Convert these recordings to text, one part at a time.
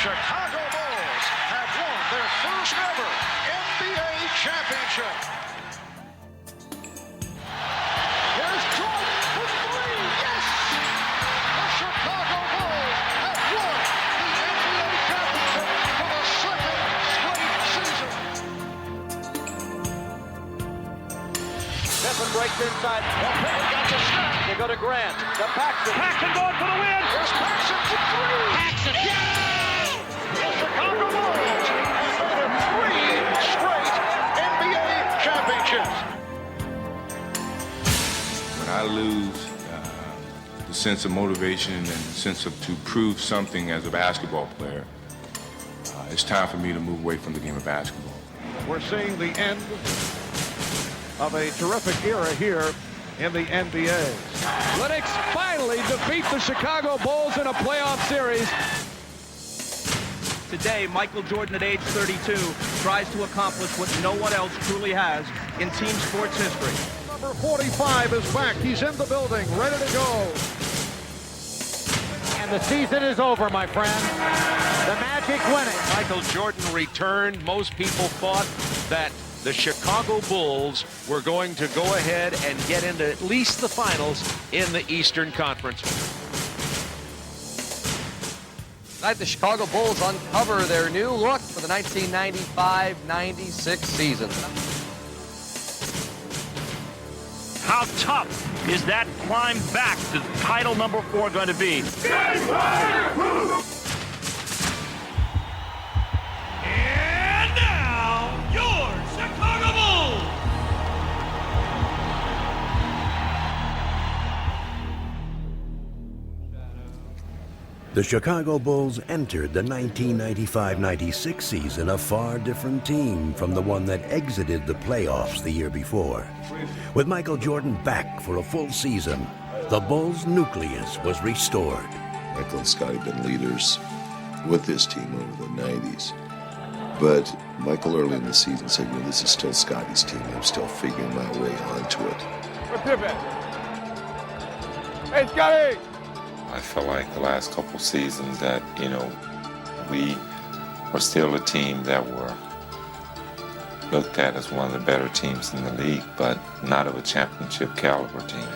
Chicago Bulls have won their first ever NBA championship. Here's Jordan for three. Yes! The Chicago Bulls have won the NBA championship for the second straight season. Pippen breaks inside. Well, Pippen got the snap. They go to Grant. To Paxson. Paxson going for the win. Here's Paxson for three. Paxson. Yes! The Chicago Bulls have won their three straight NBA championships. When I lose the sense of motivation and the sense of to prove something as a basketball player, it's time for me to move away from the game of basketball. We're seeing the end of a terrific era here in the NBA. Lennox finally defeat the Chicago Bulls in a playoff series. Today, Michael Jordan at age 32 tries to accomplish what no one else truly has in team sports history. Number 45 is back. He's in the building, ready to go. And the season is over, my friend. The Magic winning. Michael Jordan returned. Most people thought that the Chicago Bulls were going to go ahead and get into at least the finals in the Eastern Conference. Tonight, the Chicago Bulls uncover their new look for the 1995-96 season. How tough is that climb back to title number 4 going to be? And now, your Chicago Bulls! The Chicago Bulls entered the 1995-96 season a far different team from the one that exited the playoffs the year before. With Michael Jordan back for a full season, the Bulls' nucleus was restored. Michael and Scotty have been leaders with this team over the 90s. But Michael early in the season said, this is still Scotty's team. I'm still figuring my way onto it. Hey, Scotty! I felt like the last couple seasons that, we were still a team that were looked at as one of the better teams in the league, but not of a championship caliber team.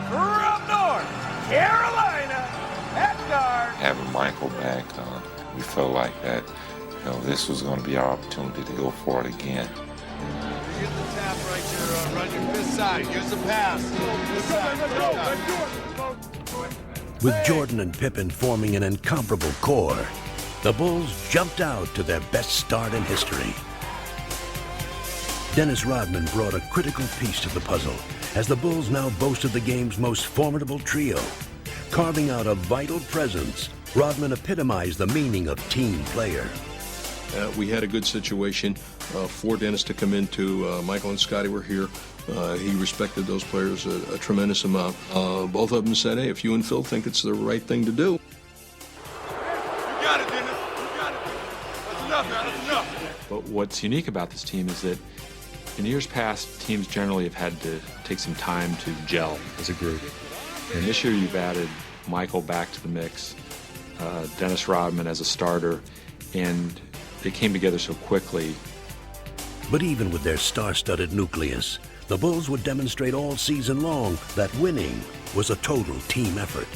From North Carolina, at guard. Having Michael back, we felt like that, this was going to be our opportunity to go for it again. Here's the tap right there. Run your fifth side. Here's the pass. Let's go. With Jordan and Pippen forming an incomparable core, the Bulls jumped out to their best start in history. Dennis Rodman brought a critical piece to the puzzle as the Bulls now boasted the game's most formidable trio. Carving out a vital presence, Rodman epitomized the meaning of team player. We had a good situation for Dennis to come into. Michael and Scotty were here. He respected those players a tremendous amount. Both of them said, hey, if you and Phil think it's the right thing to do. You got it, Dennis. You got it. That's enough, man. That's enough. But what's unique about this team is that in years past, teams generally have had to take some time to gel as a group. And this year you've added Michael back to the mix, Dennis Rodman as a starter, and they came together so quickly. But even with their star-studded nucleus, the Bulls would demonstrate all season long that winning was a total team effort.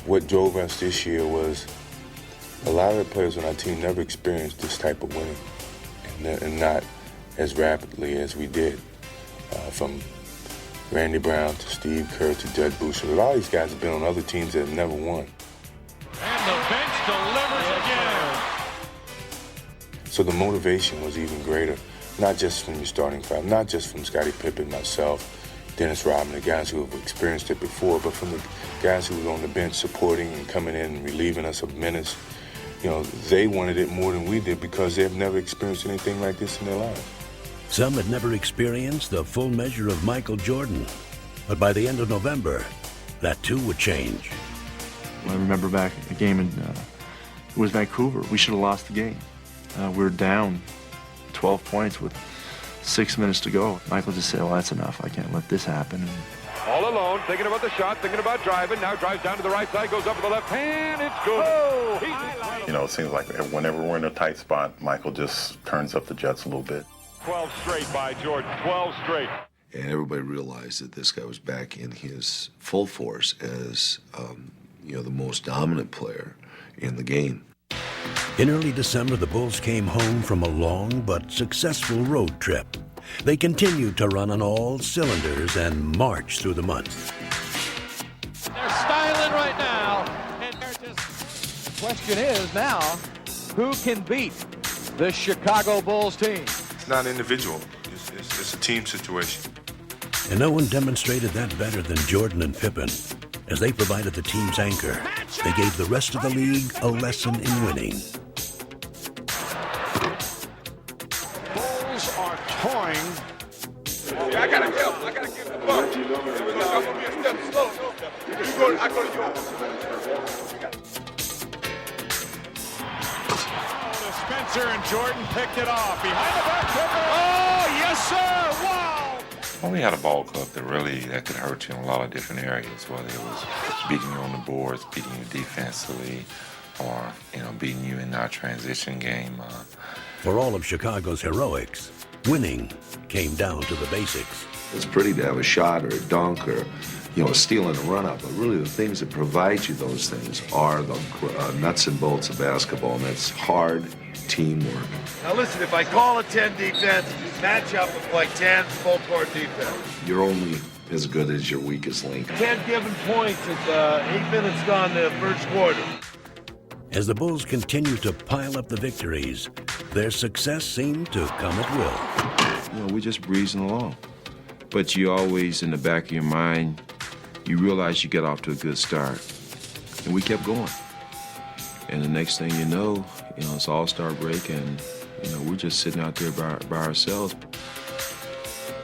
What drove us this year was a lot of the players on our team never experienced this type of winning, and not as rapidly as we did. From Randy Brown to Steve Kerr to Judd Boucher. A lot of these guys have been on other teams that have never won. And the bench delivers again. So the motivation was even greater, not just from your starting five, not just from Scottie Pippen, myself, Dennis Rodman, the guys who have experienced it before, but from the guys who were on the bench supporting and coming in and relieving us of menace. They wanted it more than we did because they've never experienced anything like this in their lives. Some had never experienced the full measure of Michael Jordan, but by the end of November, that too would change. I remember back at the game it was Vancouver. We should have lost the game. We were down 12 points with 6 minutes to go. Michael just said, well, that's enough. I can't let this happen. All all alone, thinking about the shot, thinking about driving. Now drives down to the right side, goes up with the left hand. It's good. Oh, you know, it seems like whenever we're in a tight spot, Michael just turns up the jets a little bit. 12 straight by Jordan. 12 straight. And everybody realized that this guy was back in his full force as, you know, the most dominant player in the game. In early December, the Bulls came home from a long but successful road trip. They continued to run on all cylinders and march through the month. They're styling right now. And the question is now, who can beat the Chicago Bulls team? It's not individual. It's a team situation. And no one demonstrated that better than Jordan and Pippen. As they provided the team's anchor, they gave the rest of the league a lesson in winning. Bulls are toying. Yeah, I gotta give the ball. I'm gonna be a step slow. I go to you. Spencer and Jordan picked it off. Behind the back. Oh, yes, sir. Wow. Well, we had a ball club that could hurt you in a lot of different areas, whether it was beating you on the boards, beating you defensively, or, you know, beating you in our transition game. For all of Chicago's heroics, winning came down to the basics. It's pretty to have a shot or a dunk or, you know, a steal and a run-up, but really the things that provide you those things are the nuts and bolts of basketball, and that's hard teamwork. Now listen, if I call a 10 defense, match up with like 10 full-court defense. You're only as good as your weakest link. 10 given points at 8 minutes gone the first quarter. As the Bulls continued to pile up the victories, their success seemed to come at will. You know, we're just breezing along. But you always, in the back of your mind, you realize you get off to a good start. And we kept going. And the next thing you know, it's All-Star break, and, we're just sitting out there by ourselves.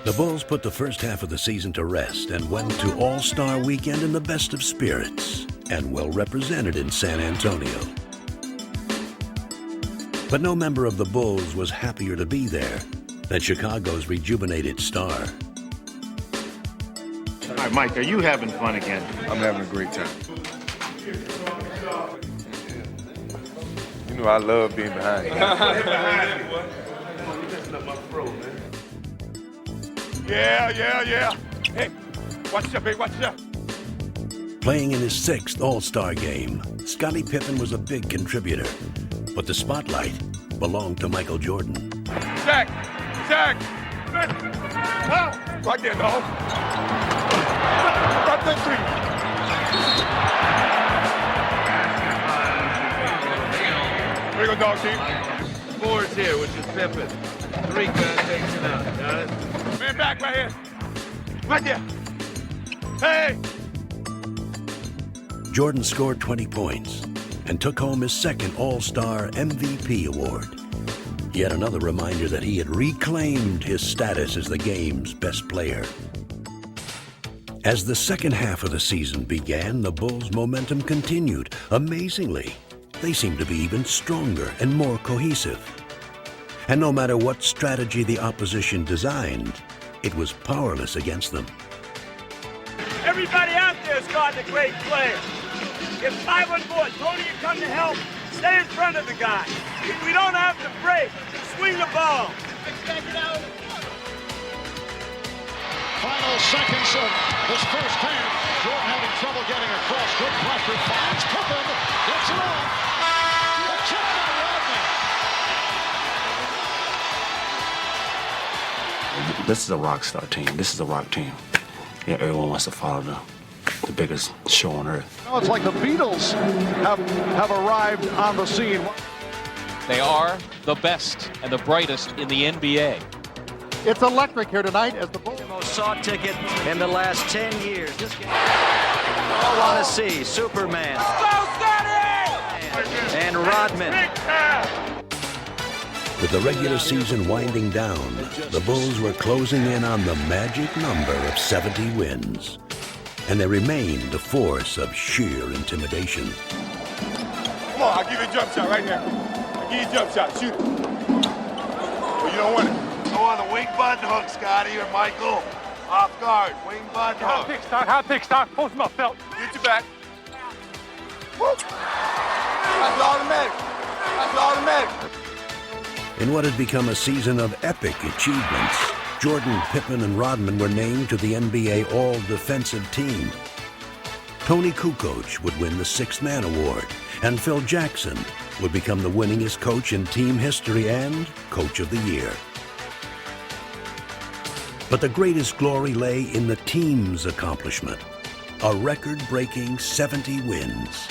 The Bulls put the first half of the season to rest and went to All-Star weekend in the best of spirits and well represented in San Antonio. But no member of the Bulls was happier to be there than Chicago's rejuvenated star. All right, Mike, are you having fun again? I'm having a great time. You know I love being behind you. Yeah. Hey, watch out, big, watch out. Playing in his 6th All-Star game, Scottie Pippen was a big contributor, but the spotlight belonged to Michael Jordan. Zach! Right there, dog. Right there, three. There you go, dog team. 4's here, which is Pippen. 3 takes it out. Got it? Man back right here. Right there. Hey! Jordan scored 20 points and took home his 2nd All-Star MVP award. Yet another reminder that he had reclaimed his status as the game's best player. As the second half of the season began, the Bulls' momentum continued. Amazingly, they seemed to be even stronger and more cohesive. And no matter what strategy the opposition designed, it was powerless against them. Everybody out there is guarding a great player. If 5-on-4, Tony, you come to help, stay in front of the guy. We don't have to break. Swing the ball. Final seconds of this first half. Jordan having trouble getting across. Good pressure. Finds Pippen. Gets it off. The chip by Rodney. This is a rock star team. This is a rock team. Yeah, everyone wants to follow the biggest show on earth. It's like the Beatles have arrived on the scene. They are the best and the brightest in the NBA. It's electric here tonight as the Bulls. Most sought ticket in the last 10 years. All want to see Superman and Rodman. With the regular season winding down, the Bulls were closing in on the magic number of 70 wins. And they remained a force of sheer intimidation. Come on, I'll give you a jump shot right now. I'll give you a jump shot. Shoot it. Well, you don't want it. Go on the weak button hook, Scotty or Michael. Off guard, wing butt Hot hook. pick, Stock. Hot pick, Stock. Post him up, Felt. Get your back. Whoop. That's automatic. That's automatic. In what had become a season of epic achievements, Jordan, Pippen, and Rodman were named to the NBA All-Defensive Team. Tony Kukoc would win the Sixth Man Award, and Phil Jackson would become the winningest coach in team history and Coach of the Year. But the greatest glory lay in the team's accomplishment, a record-breaking 70 wins.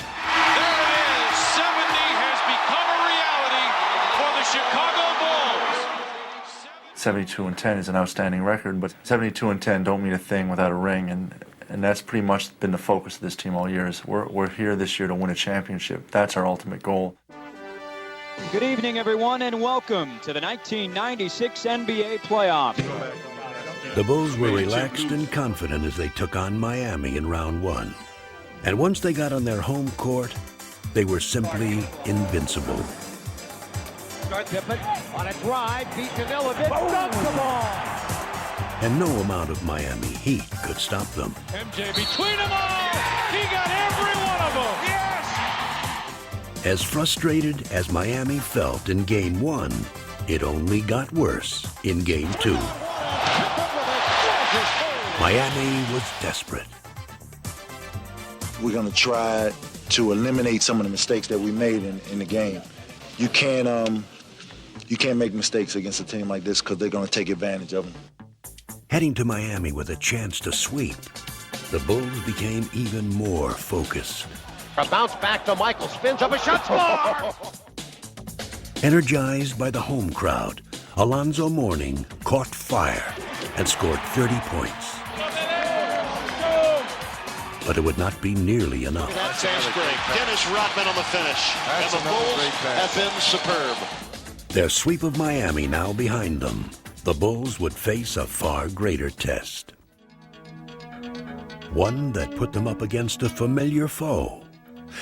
72-10 is an outstanding record, but 72-10 don't mean a thing without a ring, and that's pretty much been the focus of this team all year. We're here this year to win a championship. That's our ultimate goal. Good evening, everyone, and welcome to the 1996 NBA playoffs. The Bulls were relaxed and confident as they took on Miami in round one. And once they got on their home court, they were simply invincible. Pippen on a drive, beat Danilovic, dunks the ball. And no amount of Miami Heat could stop them. MJ between them all. He got every one of them. Yes! As frustrated as Miami felt in Game 1, it only got worse in Game 2. Miami was desperate. We're going to try to eliminate some of the mistakes that we made in the game. You can't make mistakes against a team like this because they're going to take advantage of them. Heading to Miami with a chance to sweep, the Bulls became even more focused. A bounce back to Michael, spins up a shot, score! Energized by the home crowd, Alonzo Mourning caught fire and scored 30 points. But it would not be nearly enough. That's great. Dennis Rodman on the finish. And the Bulls have been superb. Their sweep of Miami now behind them, the Bulls would face a far greater test. One that put them up against a familiar foe.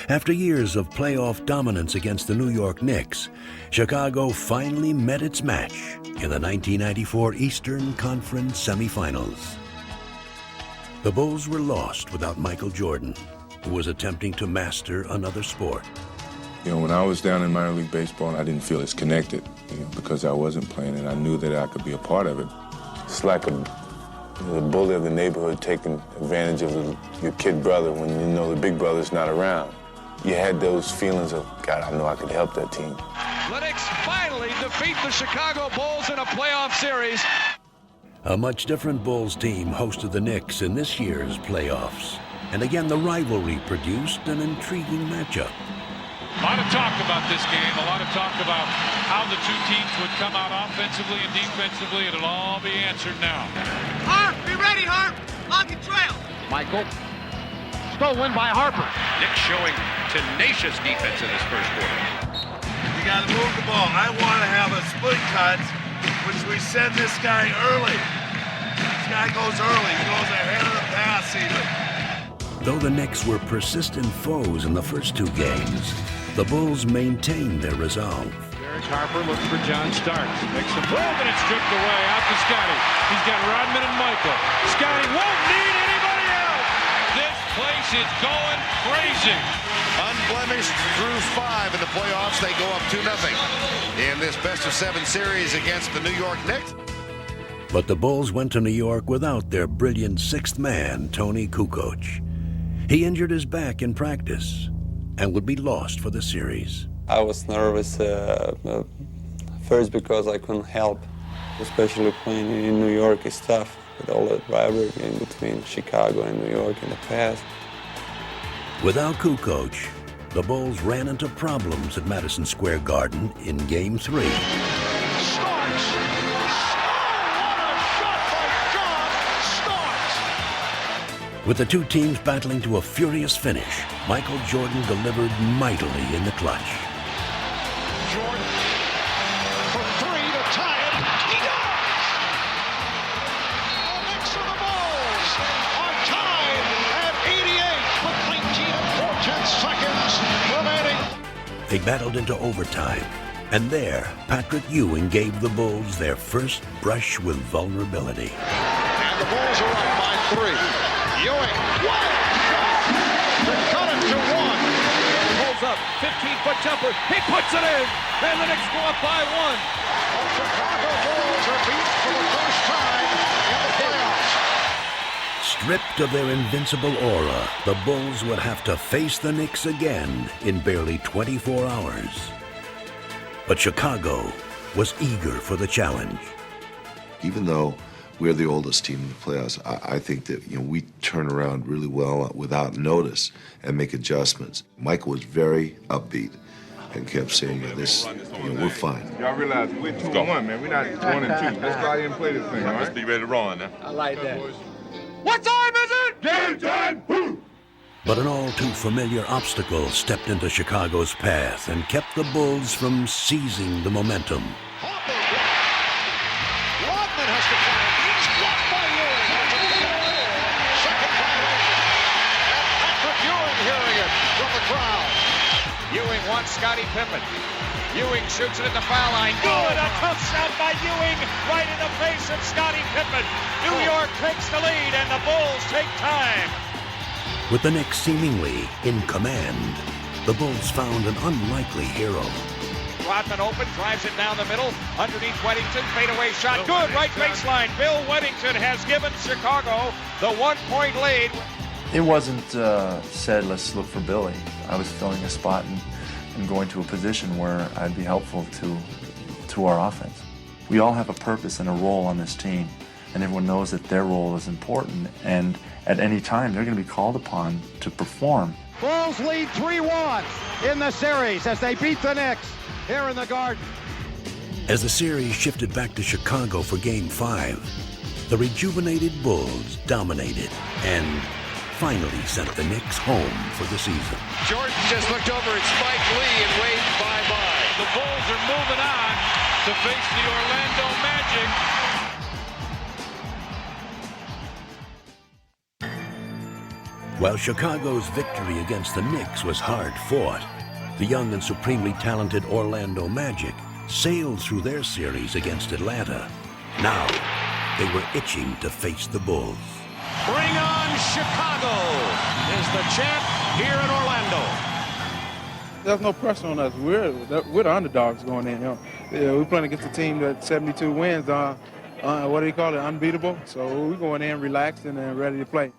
After years of playoff dominance against the New York Knicks, Chicago finally met its match in the 1994 Eastern Conference semifinals. The Bulls were lost without Michael Jordan, who was attempting to master another sport. You know, when I was down in minor league baseball, I didn't feel as connected, because I wasn't playing, and I knew that I could be a part of it. It's like the bully of the neighborhood taking advantage of your kid brother when you know the big brother's not around. You had those feelings of, God, I know I could help that team. Knicks finally defeat the Chicago Bulls in a playoff series. A much different Bulls team hosted the Knicks in this year's playoffs. And again, the rivalry produced an intriguing matchup. A lot of talk about this game, a lot of talk about how the two teams would come out offensively and defensively. It'll all be answered now. Harp, be ready, Harp. Lock and trail. Michael, stolen by Harper. Knicks showing tenacious defense in this first quarter. You got to move the ball. I want to have a split cut, which we send this guy early. This guy goes early. He goes ahead of the pass even. Though the Knicks were persistent foes in the first two games, the Bulls maintained their resolve. Derek Harper looks for John Starks. Makes a move and it's stripped away. Out to Scotty. He's got Rodman and Michael. Scotty won't need anybody else. This place is going crazy. Unblemished through 5 in the playoffs. They go up 2-0 in this best-of-7 series against the New York Knicks. But the Bulls went to New York without their brilliant sixth man, Tony Kukoc. He injured his back in practice and would be lost for the series. I was nervous first because I couldn't help, especially playing in New York is tough with all that rivalry in between Chicago and New York in the past. Without Kukoc, the Bulls ran into problems at Madison Square Garden in Game 3. With the two teams battling to a furious finish, Michael Jordan delivered mightily in the clutch. Jordan for 3 to tie it. He does! The Knicks and the Bulls are tied at 88 with 19 4/10 seconds remaining. They battled into overtime, and there, Patrick Ewing gave the Bulls their first brush with vulnerability. And The Bulls are up by 3. Ewing, wild shot to cut it to 1. Pulls up, 15-foot jumper. He puts it in, and the Knicks go up by 1. The Chicago Bulls are beat for the first time in the playoffs. Stripped of their invincible aura, the Bulls would have to face the Knicks again in barely 24 hours. But Chicago was eager for the challenge. Even though we're the oldest team in the playoffs, I think that we turn around really well without notice and make adjustments. Michael was very upbeat and kept saying, "This, we're fine." Y'all realize we're 2-1, man. We're not 1-2. Let's go out here and play this thing, all right? Let's be ready to run now. I like that. What time is it? Game time! Boom! But an all-too-familiar obstacle stepped into Chicago's path and kept the Bulls from seizing the momentum. Rodman has to find. He's blocked by Ewing. Second violation. And Patrick Ewing hearing it from the crowd. Ewing wants Scottie Pippen. Ewing shoots it at the foul line. Good, a tough shot by Ewing right in the face of Scottie Pippen. New York takes the lead, and the Bulls take time. With the Knicks seemingly in command, the Bulls found an unlikely hero. Rodman open, drives it down the middle, underneath Weddington, fadeaway shot, good, right baseline. Bill Weddington has given Chicago the 1-point lead. It wasn't said, let's look for Billy. I was filling a spot and going to a position where I'd be helpful to our offense. We all have a purpose and a role on this team, and everyone knows that their role is important, and at any time they're going to be called upon to perform. Bulls lead 3-1 in the series as they beat the Knicks here in the Garden. As the series shifted back to Chicago for Game 5, the rejuvenated Bulls dominated and finally sent the Knicks home for the season. Jordan just looked over at Spike Lee and waved bye-bye. The Bulls are moving on to face the Orlando Magic. While Chicago's victory against the Knicks was hard-fought, the young and supremely talented Orlando Magic sailed through their series against Atlanta. Now, they were itching to face the Bulls. Bring on Chicago is the champ here in Orlando. There's no pressure on us. We're the underdogs going in. We're playing against a team that 72 wins. What do you call it? Unbeatable. So we're going in relaxed and ready to play.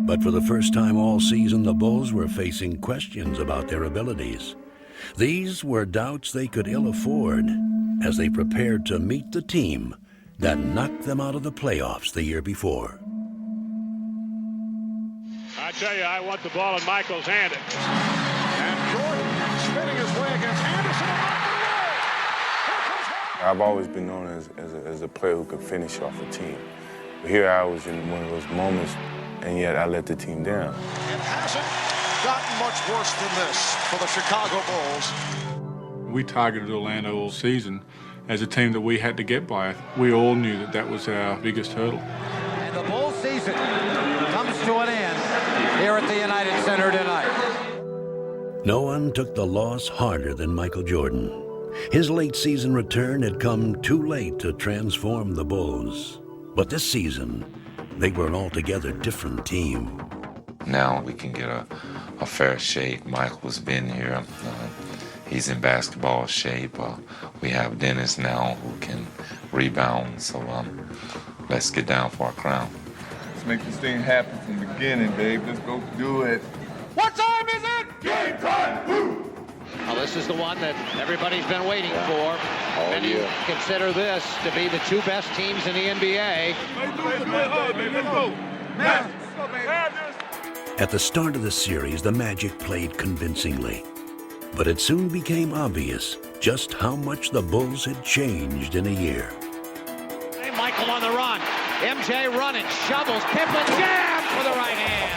But for the first time all season, the Bulls were facing questions about their abilities. These were doubts they could ill afford as they prepared to meet the team that knocked them out of the playoffs the year before. I tell you, I want the ball in Michael's hand. And Jordan spinning his way against Anderson. I've always been known as a player who could finish off a team. But here I was in one of those moments, and yet I let the team down. It hasn't gotten much worse than this for the Chicago Bulls. We targeted Orlando all season as a team that we had to get by. We all knew that that was our biggest hurdle. And the Bulls season comes to an end here at the United Center tonight. No one took the loss harder than Michael Jordan. His late season return had come too late to transform the Bulls. But this season, they were an altogether different team. Now we can get a fair shake. Michael's been here. He's in basketball shape. We have Dennis now who can rebound. So let's get down for our crown. Let's make this thing happen from the beginning, babe. Let's go do it. What time is it? Game time! Boom! Well, this is the one that everybody's been waiting for. And you consider this to be the two best teams in the NBA. At the start of the series, the Magic played convincingly. But it soon became obvious just how much the Bulls had changed in a year. Hey, Michael on the run. MJ running, shovels, Pippen jam for the right hand.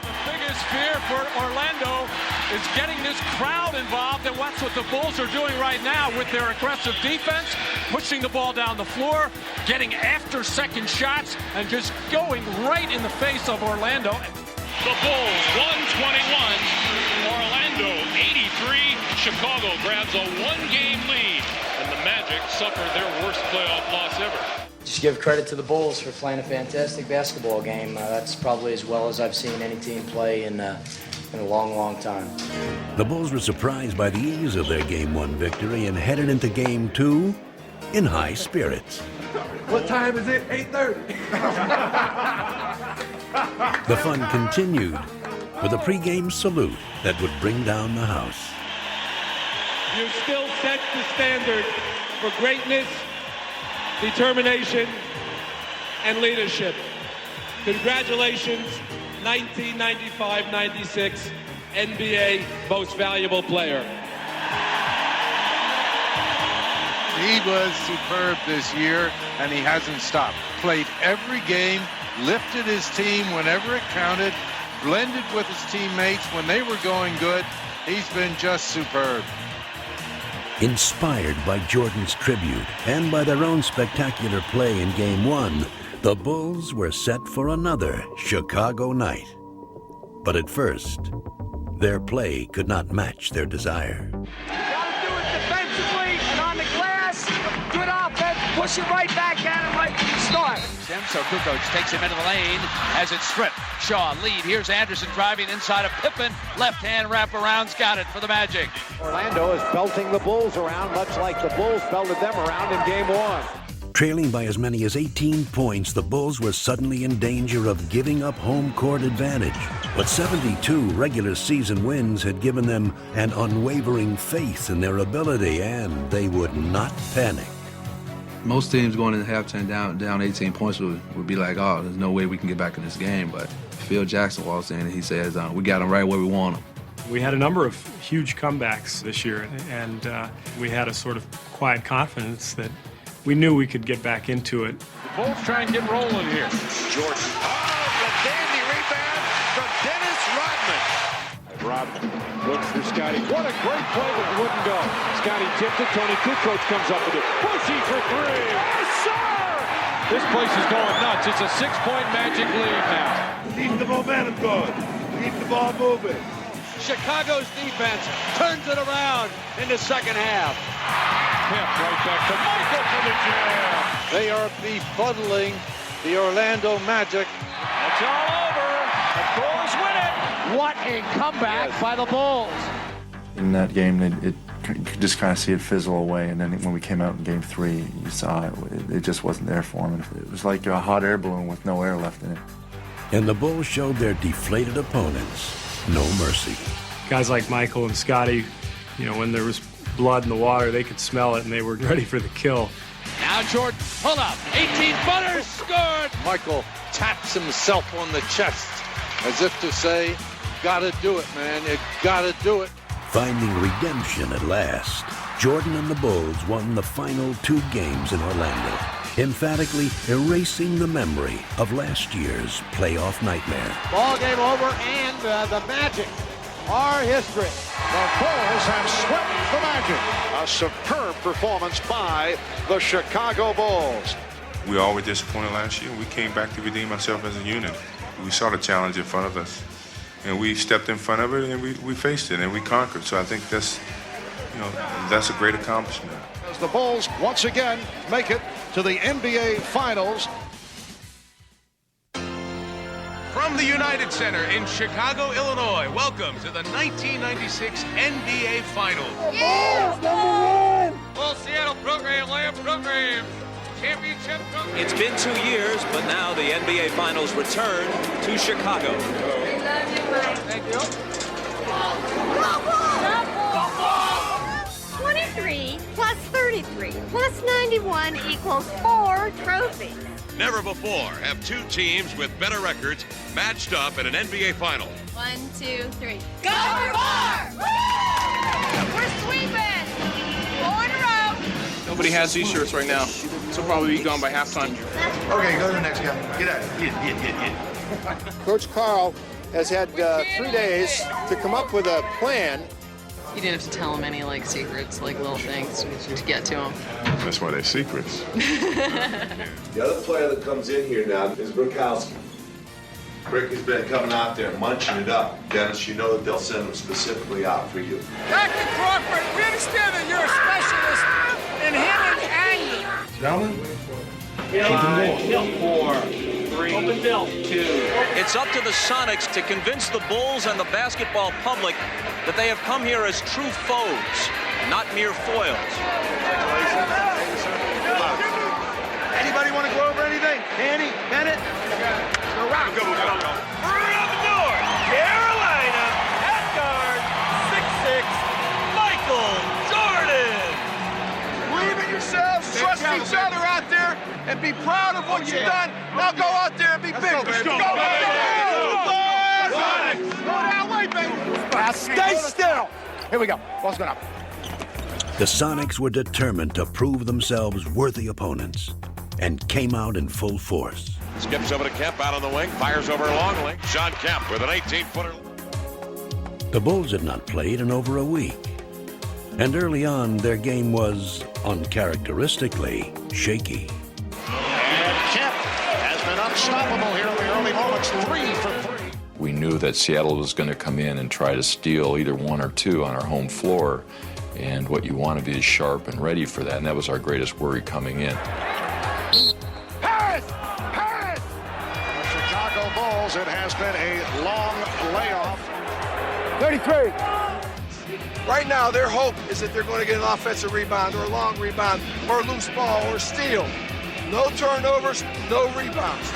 The biggest fear for Orlando is getting this crowd involved, and that's what the Bulls are doing right now with their aggressive defense, pushing the ball down the floor, getting after second shots, and just going right in the face of Orlando. The Bulls 121, Orlando 83. Chicago grabs a one-game lead, and the Magic suffer their worst playoff loss ever. just give credit to the Bulls for playing a fantastic basketball game. That's probably as well as I've seen any team play in a long, long time. The Bulls were surprised by the ease of their Game 1 victory and headed into Game 2 in high spirits. What time is it? 8:30. The fun continued with a pregame salute that would bring down the house. You still set the standard for greatness, determination, and leadership. Congratulations, 1995-96 NBA Most Valuable Player. He was superb this year, and he hasn't stopped. Played every game, lifted his team whenever it counted, blended with his teammates when they were going good. He's been just superb. Inspired by Jordan's tribute and by their own spectacular play in Game 1, the Bulls were set for another Chicago night. But at first, their play could not match their desire. Defensively and on the glass, good offense, push it right back at him right from the start. So Kukoc takes him into the lane as it's stripped. Shaw lead. Here's Anderson driving inside of Pippen. Left hand wraparound's got it for the Magic. Orlando is belting the Bulls around, much like the Bulls belted them around in Game 1. Trailing by as many as 18 points, the Bulls were suddenly in danger of giving up home court advantage. But 72 regular season wins had given them an unwavering faith in their ability, and they would not panic. Most teams going into halftime down 18 points would be like, oh, there's no way we can get back in this game. But Phil Jackson walks in and he says, we got them right where we want them. We had a number of huge comebacks this year, and we had a sort of quiet confidence that we knew we could get back into it. The Bulls try and get rolling here. Jordan. Oh, the dandy rebound from Dennis Rodman. Rodman looks for Scotty. What a great play that wouldn't go. Scotty tipped it. Tony Kukoc comes up with it. Bushy for three. Yes, sir! This place is going nuts. It's a 6-point Magic lead now. Keep the momentum going. Keep the ball moving. Chicago's defense turns it around in the second half. Pip right back to Michael for the jam. They are befuddling the Orlando Magic. It's all over. The Bulls win it. What a comeback by the Bulls. In that game, you could just kind of see it fizzle away, and then when we came out in Game 3, you saw it just wasn't there for them. It was like a hot air balloon with no air left in it. And the Bulls showed their deflated opponents no mercy. Guys like Michael and Scotty, when there was blood in the water, they could smell it, and they were ready for the kill. Now Jordan, pull up, 18-footer, scored! Michael taps himself on the chest as if to say, gotta do it, man, you gotta do it. Finding redemption at last, Jordan and the Bulls won the final 2 games in Orlando, emphatically erasing the memory of last year's playoff nightmare. Ball game over, and the Magic are history. The Bulls have swept the Magic. A superb performance by the Chicago Bulls. We all were disappointed last year. We came back to redeem ourselves as a unit. We saw the challenge in front of us, and we stepped in front of it, and we faced it, and we conquered. So I think that's a great accomplishment. As the Bulls once again make it to the NBA Finals. From the United Center in Chicago, Illinois, welcome to the 1996 NBA Finals. Well, Seattle program, Lamb program, championship program. It's been 2 years, but now the NBA Finals return to Chicago. We love you, Mike. Thank you. 23 plus 33 plus 91 equals 4 trophies. Never before have 2 teams with better records matched up in an NBA Final. 1, 2, 3. Go for 4! We're sweeping! 4 in a row. Nobody has these shirts right now, so probably be gone by halftime. Okay, go to the next guy. Get out. Get. Coach Carl has had 3 days to come up with a plan. You didn't have to tell him any secrets, little things to get to him. That's why they're secrets. The other player that comes in here now is Brokowski. Rick has been coming out there munching it up. Dennis, you know that they'll send him specifically out for you. Dr. Crawford, we understand that you're a specialist in hitting angles. Gentlemen, 5, 4, 3, 2. It's up to the Sonics to convince the Bulls and the basketball public that they have come here as true foes, not mere foils. Anybody want to go over anything? Danny, Bennett? Go round. Go. Around the door. Carolina at guard, 6'6", Michael Jordan. Believe in yourselves. Trust each other out there and be proud of what you've done. Now go out there and be big. Let's go, Go that way, baby. Now stay still. Here we go. Ball's going up. The Sonics were determined to prove themselves worthy opponents and came out in full force. Skips over to Kemp out on the wing, fires over Longley. Sean Kemp with an 18-footer. The Bulls had not played in over a week, and early on their game was uncharacteristically shaky. And Kemp has been unstoppable here in the early moments. 3 for 3. We knew that Seattle was going to come in and try to steal either 1 or 2 on our home floor, and what you want to be is sharp and ready for that, and that was our greatest worry coming in. Harris! The Chicago Bulls, it has been a long layoff. 33. Right now, their hope is that they're going to get an offensive rebound or a long rebound or a loose ball or steal. No turnovers, no rebounds.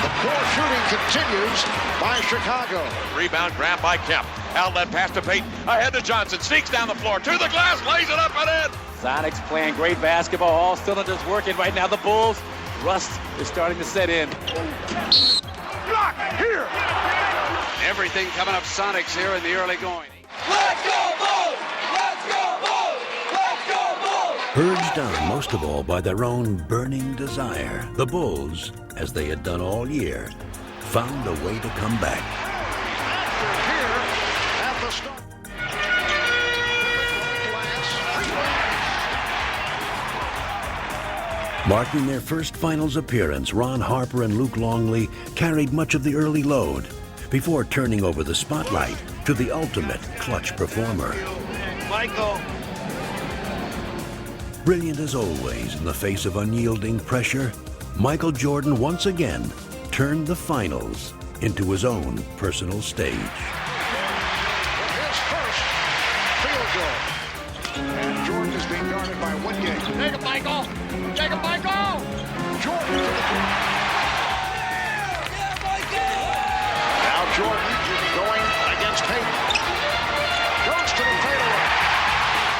The poor shooting continues by Chicago. Rebound grab by Kemp. Outlet pass to Payton. Ahead to Johnson. Sneaks down the floor. To the glass. Lays it up and in. Sonics playing great basketball. All cylinders working right now. The Bulls, rust is starting to set in. Block here. Everything coming up Sonics here in the early going. Let's go, Bulls! Let's go, Bulls! Let's go, Bulls! Urged on most of all by their own burning desire, the Bulls, as they had done all year, found a way to come back. Marking their first finals appearance, Ron Harper and Luke Longley carried much of the early load before turning over the spotlight to the ultimate clutch performer. Michael. Brilliant as always in the face of unyielding pressure, Michael Jordan once again turned the finals into his own personal stage. His first field goal. And Jordan is being guarded by Wingate. Take it, Michael! Take it, Michael! Jordan to the floor. Now Jordan going against Payton. Goes to the fadeaway.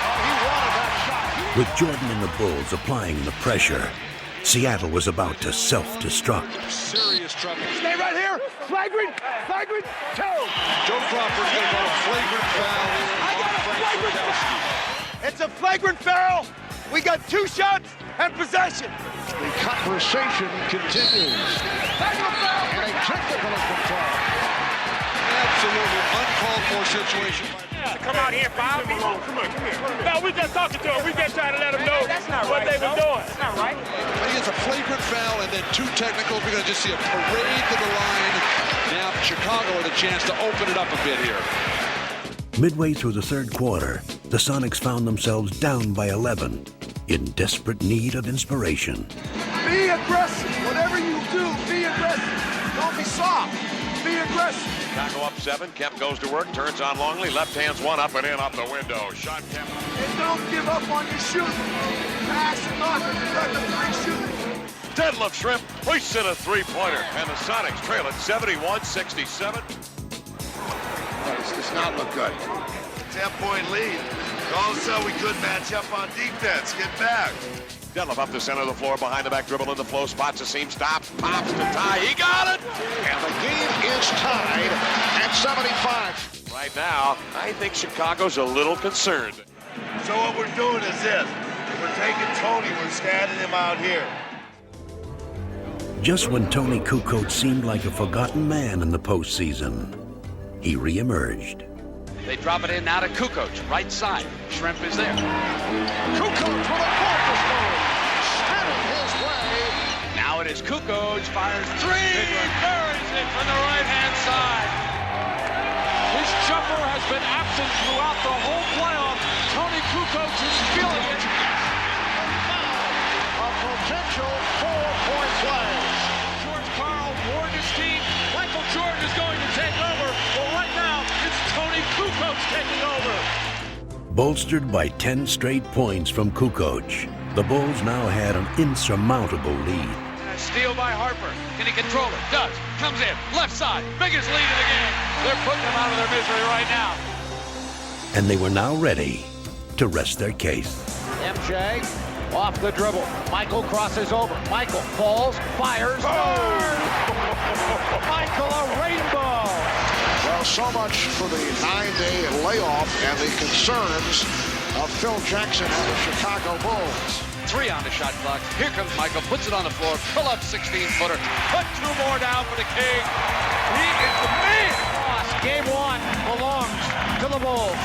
Oh, he wanted that shot. With Jordan and the Bulls applying the pressure, Seattle was about to self-destruct. Serious trouble. Stay right here. Flagrant toe. Joe Crawford's going to go a flagrant foul. I got a flagrant foul. It's a flagrant foul. We got 2 shots and possession. The conversation continues. And a technical has been called. Absolutely uncalled for situation. Come out here, Bob. Come here. No, we just talking to him. We just trying to let him know what they were doing. That's not right. It's a flagrant foul and then 2 technicals. We're going to just see a parade to the line. Now Chicago with a chance to open it up a bit here. Midway through the third quarter, the Sonics found themselves down by 11, in desperate need of inspiration. Be aggressive. Whatever you do, be aggressive. Don't be soft. Be aggressive. Chicago up 7. Kemp goes to work. Turns on Longley. Left hand's one up and in off the window. Shot Kemp. And don't give up on your shooting. Pass and knock it. You got the 3 shooting. Deadlift Shrimp hoists in a 3-pointer. And the Sonics trail at 71-67. This does not look good. 10-point lead. All of a sudden we couldn't match up on defense. Get back. Deadlift up the center of the floor, behind the back dribble in the flow, spots a seam, stops, pops to tie. He got it! And the game is tied at 75. Right now, I think Chicago's a little concerned. So what we're doing is this. We're taking Tony, we're standing him out here. Just when Tony Kukoc seemed like a forgotten man in the postseason, he reemerged. They drop it in now to Kukoc, right side. Shrimp is there. Kukoc with a focus move. Standing his way. Now it is Kukoc, fires 3, buries it from the right-hand side. His jumper has been absent throughout the whole playoff. Tony Kukoc is feeling it. A potential 4 taking over. Bolstered by 10 straight points from Kukoc, the Bulls now had an insurmountable lead. Steal by Harper. Can he control it? Does. Comes in. Left side. Biggest lead of the game. They're putting them out of their misery right now. And they were now ready to rest their case. MJ off the dribble. Michael crosses over. Michael falls, fires. Michael, a rainbow. Well, so much for the 9-day layoff and the concerns of Phil Jackson and the Chicago Bulls. 3 on the shot clock. Here comes Michael. Puts it on the floor. Pull up 16-footer. Put 2 more down for the King. He is the man. Game 1 belongs to the Bulls.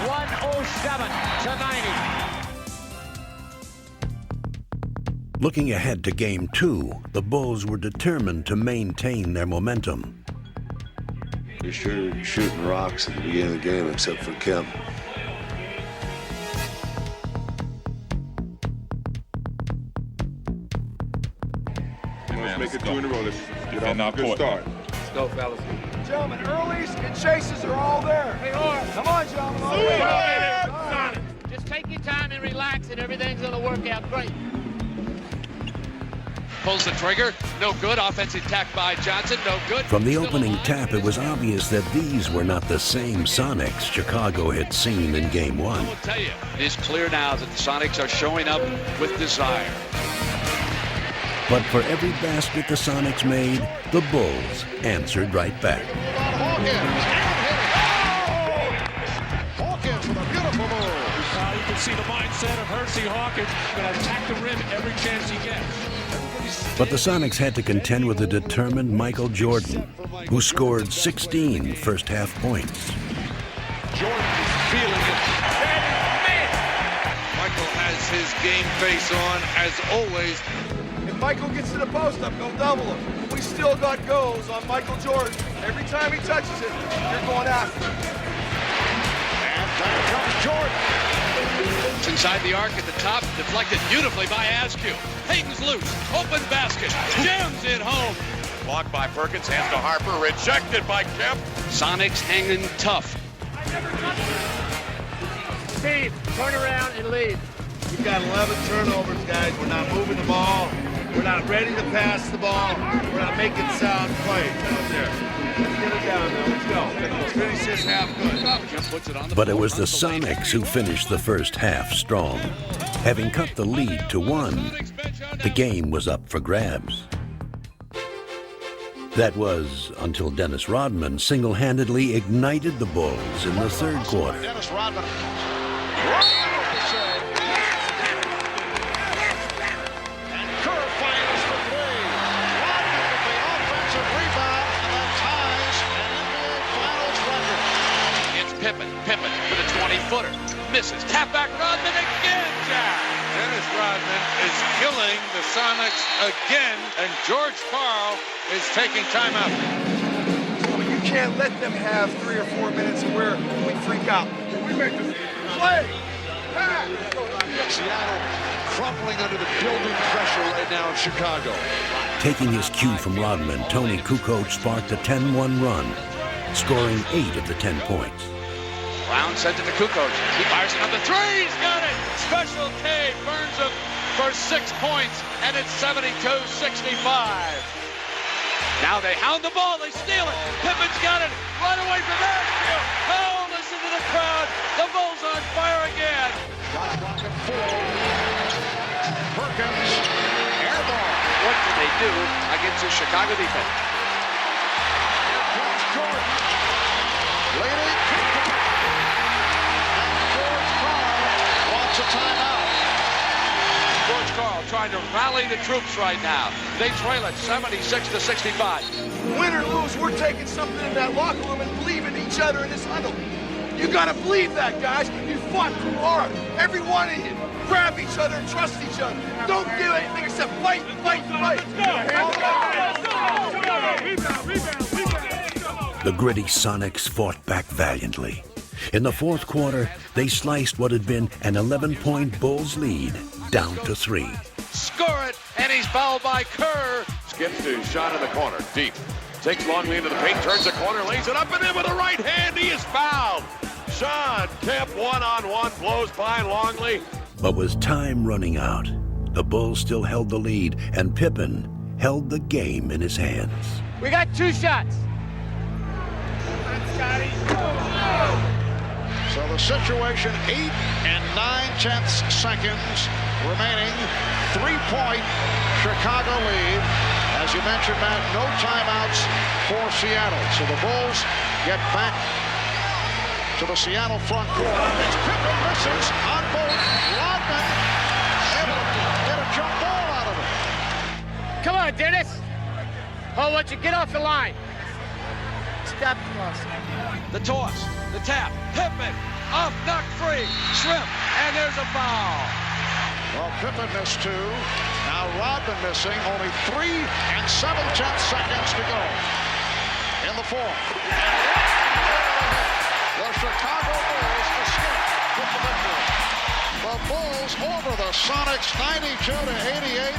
107-90. Looking ahead to Game 2, the Bulls were determined to maintain their momentum. You're sure shooting rocks at the beginning of the game, except for Kemp. Let's make it 2 in a row. Let's get off a good start. Let's go, fellas. Gentlemen, earlies and chases are all there. Come on, gentlemen. Just take your time and relax, and everything's going to work out great. Pulls the trigger. No good. Offensive attack by Johnson. No good. From the opening tap, it was obvious that these were not the same Sonics Chicago had seen in Game 1. I will tell you, it is clear now that the Sonics are showing up with desire. But for every basket the Sonics made, the Bulls answered right back. Hawkins with a beautiful move. You can see the mindset of Hersey Hawkins. Going to attack the rim every chance he gets. But the Sonics had to contend with a determined Michael Jordan, who scored 16 first-half points. Jordan's feeling it. Michael has his game face on, as always. If Michael gets to the post up, go double him. We still got goals on Michael Jordan. Every time he touches it, you're going after him. And there comes Jordan. It's inside the arc at the top, deflected beautifully by Askew. Hayden's loose, open basket, jams it home. Blocked by Perkins, hands to Harper, rejected by Kemp. Sonics hanging tough. Steve, turn around and lead. We've got 11 turnovers, guys. We're not moving the ball. We're not ready to pass the ball. We're not making sound plays out there. Let's get it down now. Let's go. Let's finish this half good. But it was the Sonics who finished the first half strong. Having cut the lead to 1, the game was up for grabs. That was until Dennis Rodman single-handedly ignited the Bulls in the third quarter. Dennis Rodman. And Kerr fires for 3. Rodman with the offensive rebound, and that ties an NBA Finals record. It's Pippen with a 20-footer. Misses. Tap back Rodman again, Jack. Dennis Rodman is killing the Sonics again, and George Karl is taking time out. You can't let them have 3 or 4 minutes where we freak out. We make this play. Seattle crumbling under the building pressure right now in Chicago. Taking his cue from Rodman, Tony Kukoc sparked a 10-1 run, scoring 8 of the 10 points. Brown sent it to Kukoc. He fires another 3. He's got it. Special K burns him for 6 points, and it's 72-65. Now they hound the ball. They steal it. Pippen's got it. Right away from Askew. Oh, listen to the crowd. The Bulls on fire again. Shot clock at 4. Perkins, air ball. What can they do against the Chicago defense? Here comes Jordan. Leading. George Karl wants a timeout. George Karl trying to rally the troops right now. They trail it 76-65. Win or lose, we're taking something in that locker room and believe in each other in this huddle. You gotta believe that, guys. You fought too hard. Every one of you. Grab each other and trust each other. Don't do anything except fight, fight, fight. The gritty Sonics fought back valiantly. In the fourth quarter, they sliced what had been an 11-point Bulls lead down to 3. Score it, and he's fouled by Kerr. Skips to shot in the corner, deep. Takes Longley into the paint, turns the corner, lays it up and in with the right hand. He is fouled. Sean Kemp one-on-one blows by Longley. But with time running out, the Bulls still held the lead, and Pippen held the game in his hands. We got 2 shots. So the situation, 8 9/10 seconds remaining. 3-point Chicago lead. As you mentioned, Matt, no timeouts for Seattle. So the Bulls get back to the Seattle front court. It's Pippen misses on both. Rodman able to get a jump ball out of it. Come on, Dennis. Oh, let you get off the line. Step cross. The toss, the tap, Pippen, off, knocked free, Shrimp, and there's a foul. Well, Pippen missed 2. Now Rodman missing. Only 3 7/10 seconds to go in the fourth. The Chicago Bulls escape with the victory. The Bulls over the Sonics 92-88.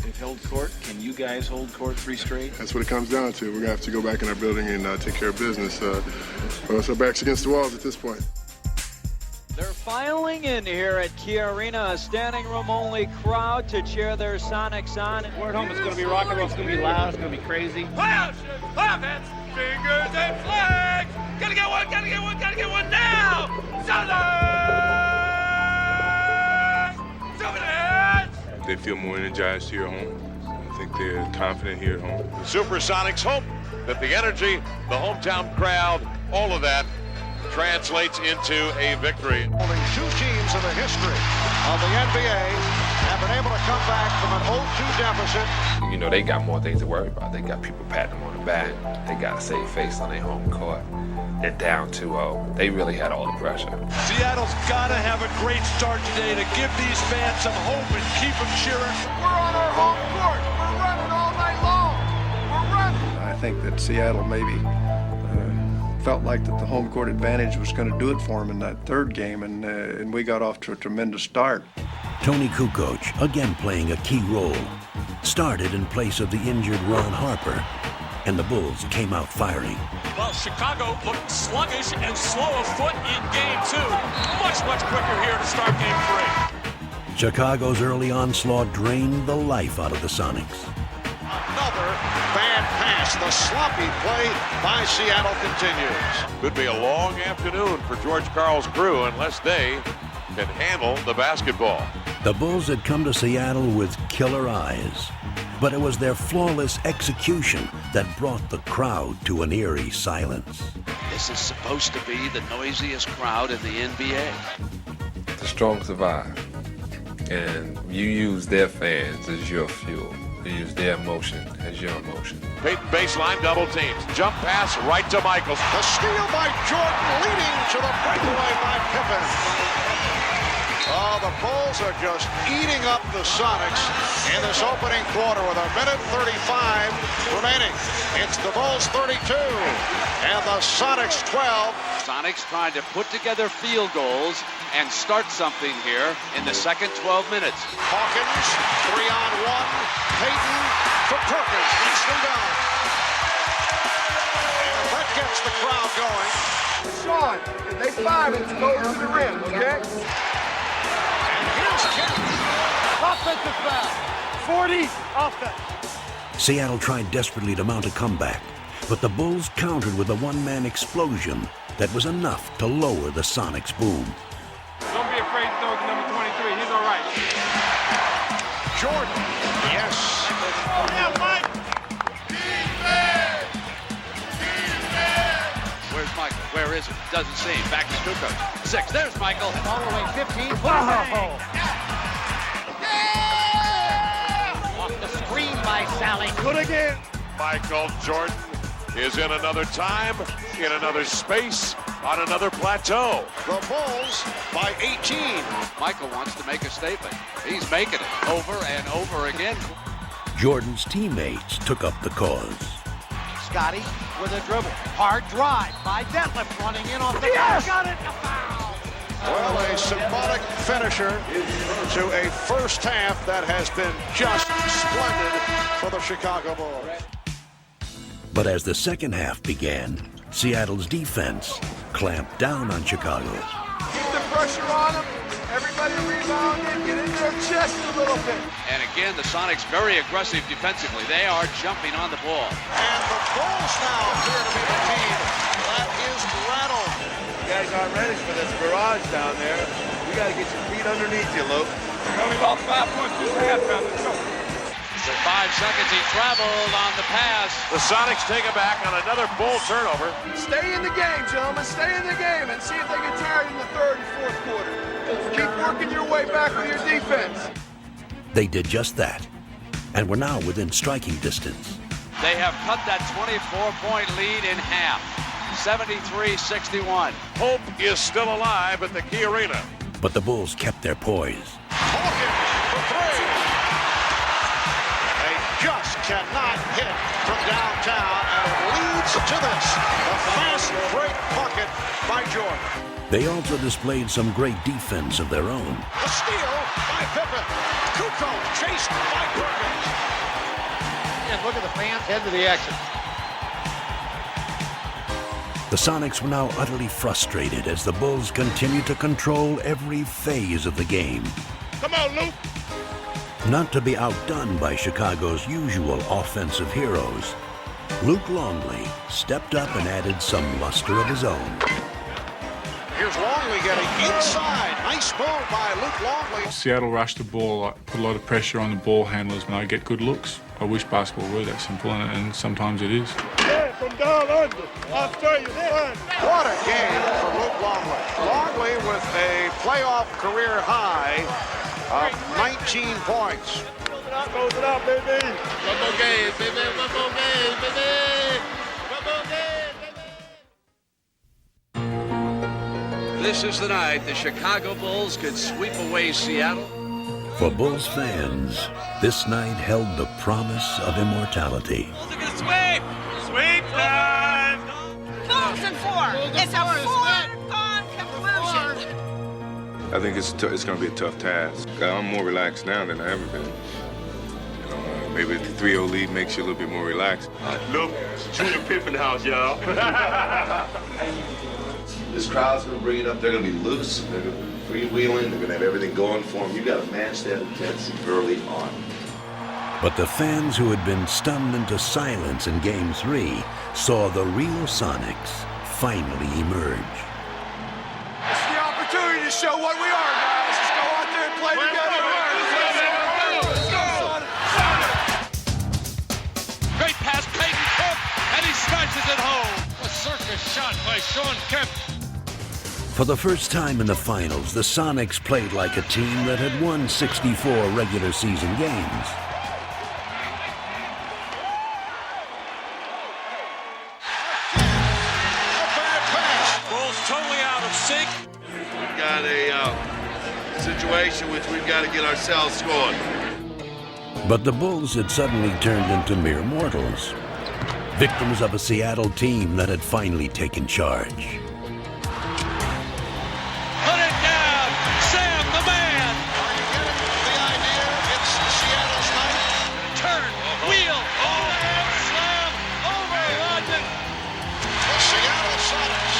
They've held court. Can you guys hold court 3 straight? That's what it comes down to. We're going to have to go back in our building and take care of business. So backs against the walls at this point. They're filing in here at Kia Arena, a standing room only crowd to cheer their Sonics on. We're at home. It's going to be rock and roll. It's going to be loud. It's going to be crazy. Offense, fingers and flags. Gotta get one, gotta get one, gotta get one now. They feel more energized here at home. I think they're confident here at home. Supersonics hope that the energy, the hometown crowd, all of that translates into a victory. Only 2 teams in the history of the NBA have been able to come back from an 0-2 deficit. You know, they got more things to worry about. They got people patting them on the back. They got to save face on their home court. They're down 2-0. They really had all the pressure. Seattle's got to have a great start today to give these fans some hope and keep them cheering. We're on our home court. We're running all night long. We're running. I think that Seattle maybe felt like that the home court advantage was going to do it for them in that 3rd game, and we got off to a tremendous start. Tony Kukoc, again playing a key role, started in place of the injured Ron Harper, and the Bulls came out firing. Well, Chicago looked sluggish and slow of foot in Game 2. Much, much quicker here to start Game 3. Chicago's early onslaught drained the life out of the Sonics. Another bad pass. The sloppy play by Seattle continues. Could be a long afternoon for George Karl's crew unless they can handle the basketball. The Bulls had come to Seattle with killer eyes, but it was their flawless execution that brought the crowd to an eerie silence. This is supposed to be the noisiest crowd in the NBA. The strong survive, and you use their fans as your fuel. You use their emotion as your emotion. Peyton baseline double teams. Jump pass right to Michaels. The steal by Jordan leading to the breakaway by Pippen. Oh, the Bulls are just eating up the Sonics in this opening quarter with 1:35 remaining. It's the Bulls 32 and the Sonics 12. Sonics trying to put together field goals and start something here in the second 12 minutes. Hawkins, 3-on-1. Payton for Perkins. Needs them down. And that gets the crowd going. Sean, if they find it, go to the rim, okay? Offensive foul. 40 offense. Seattle tried desperately to mount a comeback, but the Bulls countered with a one-man explosion that was enough to lower the Sonics' boom. Don't be afraid to throw to number 23. He's all right. Jordan, yes. Yeah, Mike. Where's Michael? Where is it? Doesn't seem. Back to Kukoc. 6. There's Michael. All the way 15. Wow. Off the screen by Sally. Good again. Michael Jordan is in another time, in another space, on another plateau. The Bulls by 18. Michael wants to make a statement. He's making it over and over again. Jordan's teammates took up the cause. Scotty with a dribble. Hard drive by Detlef running in off the yes! Got it. A foul. Well, a symbolic finisher to a first half that has been just splendid for the Chicago Bulls. But as the second half began, Seattle's defense clamped down on Chicago. Keep the pressure on them. Everybody rebound and get in their chest a little bit. And again, the Sonics very aggressive defensively. They are jumping on the ball. And the Bulls now appear to be the team that is rattled. You guys aren't ready for this barrage down there. You got to get your feet underneath you, Luke. We only lost 5 points this half, now. Let's go. For 5 seconds, he traveled on the pass. The Sonics take it back on another Bull turnover. Stay in the game, gentlemen. Stay in the game and see if they get tired in the third and fourth quarter. Keep working your way back with your defense. They did just that, and were now within striking distance. They have cut that 24-point lead in half. 73-61. Hope is still alive at the Key Arena. But the Bulls kept their poise. Hawkins for 3. They just cannot hit from downtown, and it leads to this. A fast break bucket by Jordan. They also displayed some great defense of their own. A steal by Pippen. Kukoc chased by Perkins. And look at the fans head to the exit. The Sonics were now utterly frustrated as the Bulls continued to control every phase of the game. Come on, Luke. Not to be outdone by Chicago's usual offensive heroes, Luke Longley stepped up and added some luster of his own. Here's Longley getting inside. Nice move by Luke Longley. Seattle rushed the ball, put a lot of pressure on the ball handlers when I get good looks. I wish basketball were that simple, and sometimes it is. Yeah, from down under. Australia, What a game for Luke Longley. Longley with a playoff career high of 19 points. Close it out, baby. One more game, baby. One more game, baby. One more game, baby. This is the night the Chicago Bulls could sweep away Seattle. For Bulls fans, this night held the promise of immortality. Bulls are gonna sweep. Sweep time. Bulls in 4. It's a foregone conclusion. I think it's going to be a tough task. I'm more relaxed now than I've ever been. You know, maybe the 3-0 lead makes you a little bit more relaxed. Look, Junior Pippen house, y'all. This crowd's going to bring it up. They're going to be loose. They're going to be freewheeling. They're going to have everything going for them. You got to match that intensity early on. But the fans who had been stunned into silence in Game 3 saw the real Sonics finally emerge. It's the opportunity to show what we are, guys. Let's go out there and play together. Let's go, Sonics. Great pass, Peyton Cook, and he smashes it home. A circus shot by Sean Kemp. For the first time in the finals, the Sonics played like a team that had won 64 regular season games. Bulls totally out of sync. We've got a situation which we've got to get ourselves scored. But the Bulls had suddenly turned into mere mortals, victims of a Seattle team that had finally taken charge. Put it down, Sam the man. Are you getting the idea? It's Seattle's night. Turn, wheel, overhead slam, over Rodman. The Seattle Sonics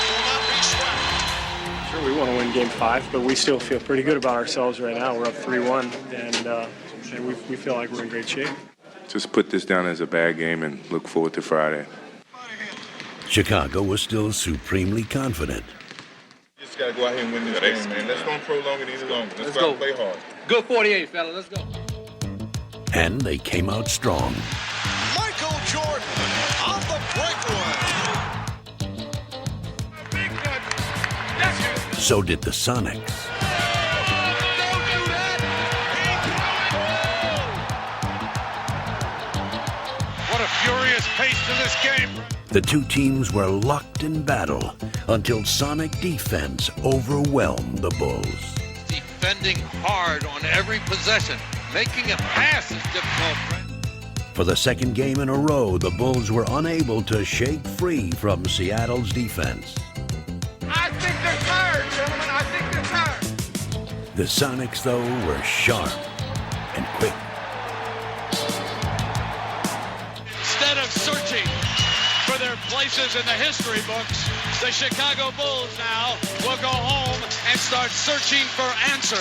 will not be swept. Sure, we want to win Game 5, but we still feel pretty good about ourselves right now. We're up 3-1, and we feel like we're in great shape. Just put this down as a bad game and look forward to Friday. Chicago was still supremely confident. You just got to go out here and win this game, man. Let's don't prolong it any longer. Let's go play hard. Good 48, fella. Let's go. And they came out strong. Michael Jordan on the breakaway. So did the Sonics. What a furious pace to this game. The two teams were locked in battle until Sonic defense overwhelmed the Bulls. Defending hard on every possession. Making a pass is difficult. For the second game in a row, the Bulls were unable to shake free from Seattle's defense. I think they're tired, gentlemen. I think they're tired. The Sonics, though, were sharp and quick. Instead of searching for their place places in the history books. The Chicago Bulls now will go home and start searching for answers.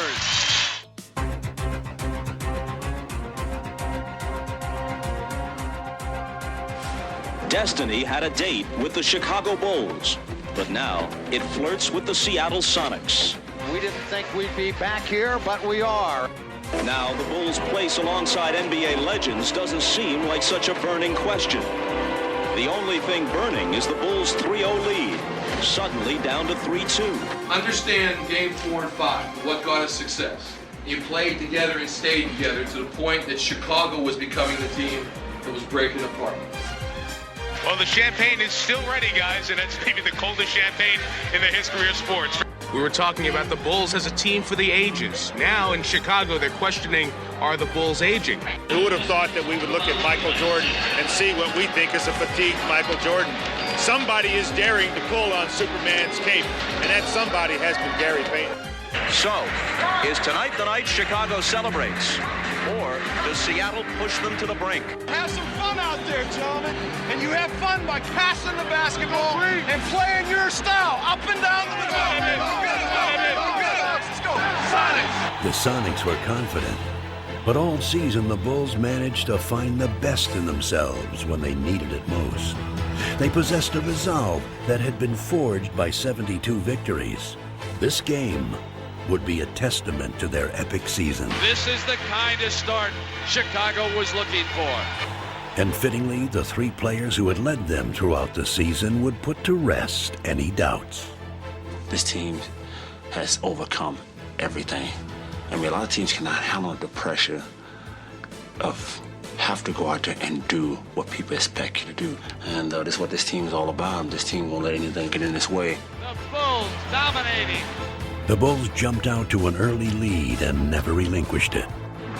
Destiny had a date with the Chicago Bulls, but now it flirts with the Seattle Sonics. We didn't think we'd be back here, but we are. Now the Bulls' place alongside NBA legends doesn't seem like such a burning question. The only thing burning is the Bulls' 3-0 lead, suddenly down to 3-2. Understand game 4 and 5, what got us success. You played together and stayed together to the point that Chicago was becoming the team that was breaking apart. Well, the champagne is still ready, guys, and it's maybe the coldest champagne in the history of sports. We were talking about the Bulls as a team for the ages. Now in Chicago, they're questioning, are the Bulls aging? Who would have thought that we would look at Michael Jordan and see what we think is a fatigued Michael Jordan? Somebody is daring to pull on Superman's cape, and that somebody has been Gary Payton. So, is tonight the night Chicago celebrates? Or does Seattle push them to the brink? Have some fun out there, gentlemen. And you have fun by passing the basketball and playing your style up and down the middle. Let's go. Sonics. The Sonics were confident, but all season the Bulls managed to find the best in themselves when they needed it most. They possessed a resolve that had been forged by 72 victories. This game would be a testament to their epic season. This is the kind of start Chicago was looking for. And fittingly, the three players who had led them throughout the season would put to rest any doubts. This team has overcome everything. I mean, a lot of teams cannot handle the pressure of have to go out there and do what people expect you to do. And this is what this team is all about. This team won't let anything get in its way. The Bulls dominating. The Bulls jumped out to an early lead and never relinquished it.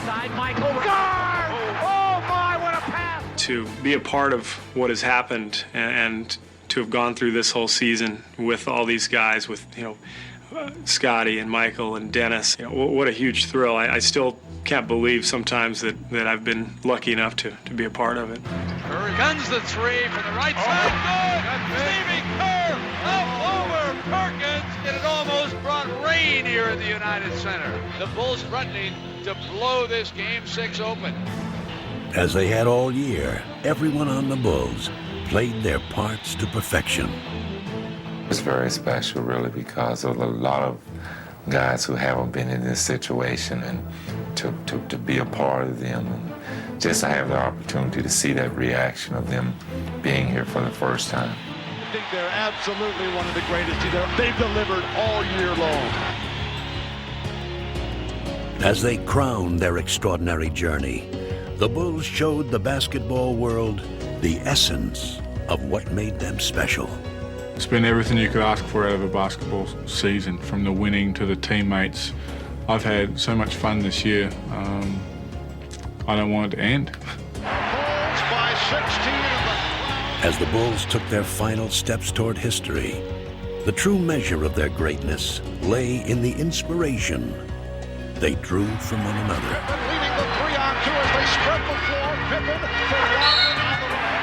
Side Michael. Guard! Oh my, what a pass! To be a part of what has happened and to have gone through this whole season with all these guys, with Scotty and Michael and Dennis, what a huge thrill. I still can't believe sometimes that I've been lucky enough to be a part of it. Curry guns the three from the right side. Good. Stevie Kerr up over Perkins, and it almost brought rain here at the United Center. The Bulls threatening to blow this Game 6 open. As they had all year, everyone on the Bulls played their parts to perfection. It's very special, really, because of a lot of guys who haven't been in this situation, and to be a part of them, and just to have the opportunity to see that reaction of them being here for the first time. I think they're absolutely one of the greatest. They've delivered all year long. As they crowned their extraordinary journey, the Bulls showed the basketball world the essence of what made them special. It's been everything you could ask for out of a basketball season, from the winning to the teammates. I've had so much fun this year. I don't want it to end. Bulls by 16. As the Bulls took their final steps toward history, the true measure of their greatness lay in the inspiration they drew from one another. Pippen leading the 3-on-2 as they spread the floor. Pippen for Rodman on the right.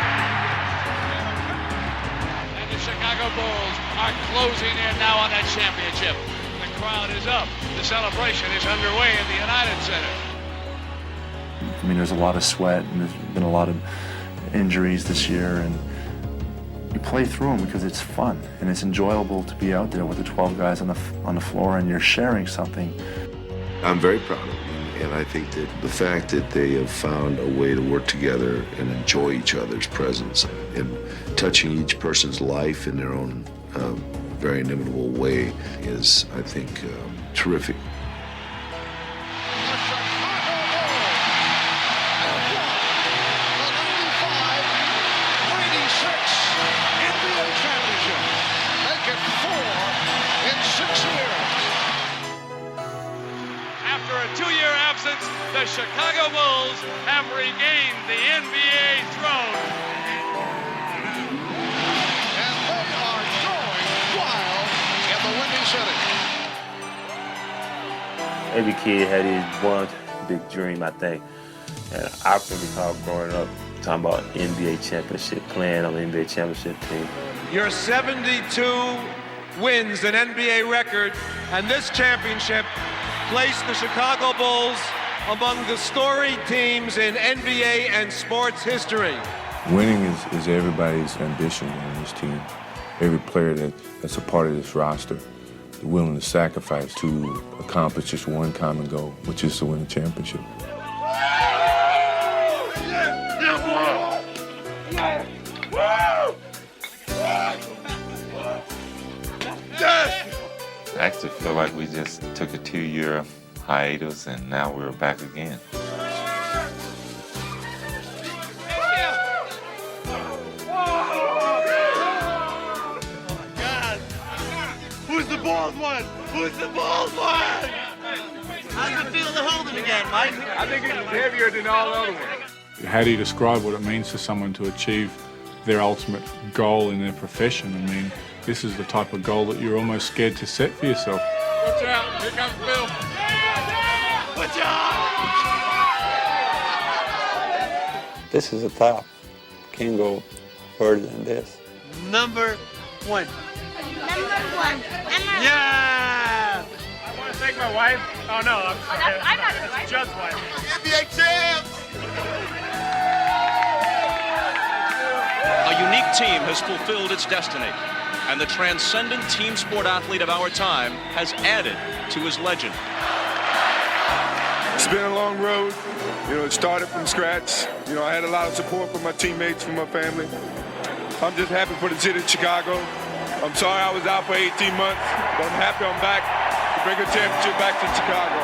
And the Chicago Bulls are closing in now on that championship. The crowd is up. The celebration is underway in the United Center. I mean, there's a lot of sweat, and there's been a lot of injuries this year, and you play through them because it's fun and it's enjoyable to be out there with the 12 guys on the floor, and you're sharing something. I'm very proud of them, and I think that the fact that they have found a way to work together and enjoy each other's presence and touching each person's life in their own very inimitable way is, I think, terrific. The Chicago Bulls have regained the NBA throne. And they are going wild in the Windy City. Every kid had his one big dream, I think. And I can recall growing up talking about NBA championship, playing on the NBA championship team. Your 72 wins, an NBA record, and this championship placed the Chicago Bulls among the storied teams in NBA and sports history. Winning is everybody's ambition on this team. Every player that's a part of this roster is willing to sacrifice to accomplish just one common goal, which is to win a championship. I actually feel like we just took a 2-year hiatus and now we're back again. Who's the bald one? Who's the bald one? How's it feel to hold him again, Mike? I think it's heavier than all the other ones. How do you describe what it means for someone to achieve their ultimate goal in their profession? I mean, this is the type of goal that you're almost scared to set for yourself. Watch out, here comes Bill. Watch out! This is a top. Can't go further than this. Number one. Number one. Yeah! I want to thank my wife. Oh, no. I'm not his wife. Judd's wife. NBA champs! A unique team has fulfilled its destiny, and the transcendent team sport athlete of our time has added to his legend. It's been a long road. You know, it started from scratch. You know, I had a lot of support from my teammates, from my family. I'm just happy for the city of Chicago. I'm sorry I was out for 18 months, but I'm happy I'm back to bring a championship back to Chicago.